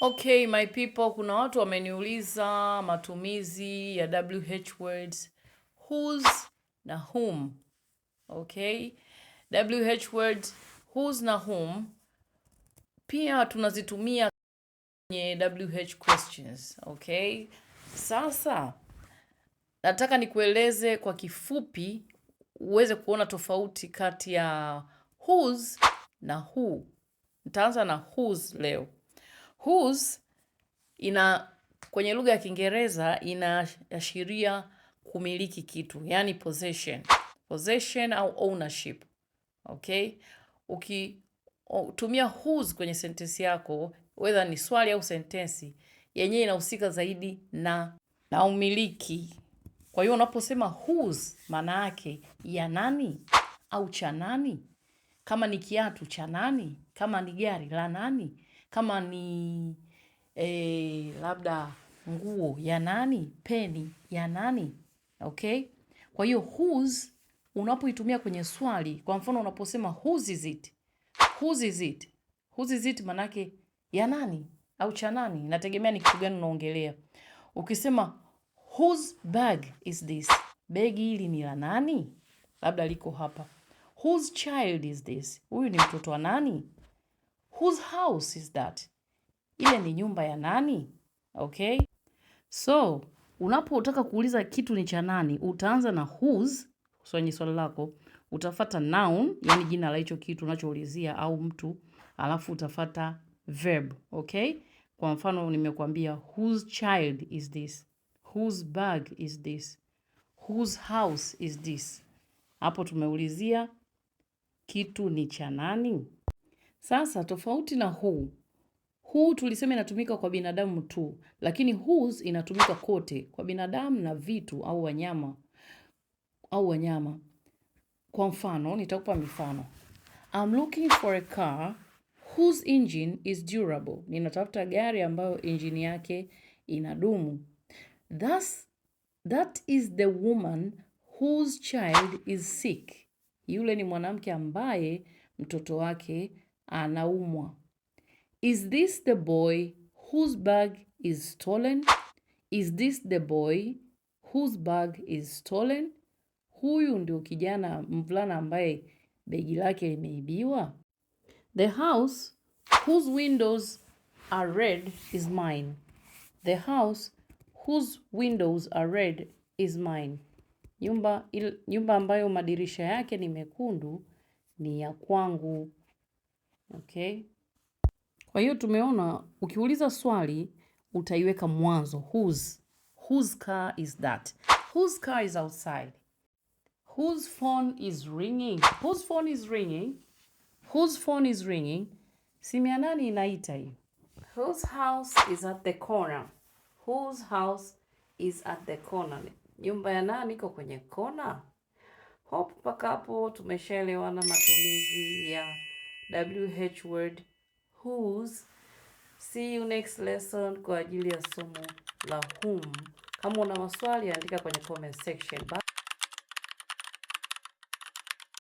Okay, my people, kuna watu wameniuliza matumizi ya WH words whose na whom. Okay? WH words whose na whom pia tunazitumia kwenye WH questions. Okay? Sasa nataka nikueleze kwa kifupi uweze kuona tofauti kati ya whose na who. Nitaanza na whose leo. Whose kwenye lugha ya Kiingereza inaashiria kumiliki kitu, yani possession au ownership. Okay? Ukitumia whose kwenye sentensi yako, whether ni swali au sentensi, yenyewe inahusika zaidi na umiliki. Kwa hiyo unaposema whose, maana yake ya nani au cha nani? Kama ni kiatu, cha nani? Kama ni gari, la nani? Kama ni labda nguo, ya nani? Peni, ya nani? Okay? Kwa hiyo whose unapoitumia kwenye swali, kwa mfano unaposema whose is it? Whose is it? Whose is it manake ya nani au cha nani? Inategemea ni kitu gani unaongelea. Ukisema whose bag is this? Begi hili ni la nani? Labda liko hapa. Whose child is this? Huyu ni mtoto wa nani? Whose house is that? Ile ni nyumba ya nani? Okay? So, unapotaka kuuliza kitu ni cha nani, utaanza na whose, kwenye swali lako, utafuata noun, yani jina la hicho kitu unachoulizia au mtu, alafu utafuata verb, okay? Kwa mfano nimekuambia whose child is this? Whose bag is this? Whose house is this? Hapo tumeulizia kitu ni cha nani? Sasa tofauti na who tulisema inatumika kwa binadamu tu, lakini whose inatumika kote kwa binadamu na vitu au wanyama. Kwa mfano, nitakupa mifano. I'm looking for a car whose engine is durable. Ninatafuta gari ambayo engine yake inadumu. That is the woman whose child is sick. Yule ni mwanamke ambaye mtoto wake anaumwa. Is this the boy whose bag is stolen? Is this the boy whose bag is stolen? Huyu ndio kijana mvulana ambaye begi lake limeibiwa. The house whose windows are red is mine. The house whose windows are red is mine. Nyumba ambayo madirisha yake ni mekundu ni ya kwangu. Okay? Kwa hiyo tumeona ukiuliza swali utaiweka mwanzo whose. Whose car is that? Whose car is outside? Whose phone is ringing? Whose phone is ringing? Whose phone is ringing? Simu ya nani inaita hiyo? Whose house is at the corner? Whose house is at the corner? Nyumba ya nani iko kwenye kona? Hope mpaka hapo tumeshaelewana matumizi ya WH word whose. See you next lesson kwa ajili ya somo la whom. Kama una maswali andika kwenye comment section. Bye.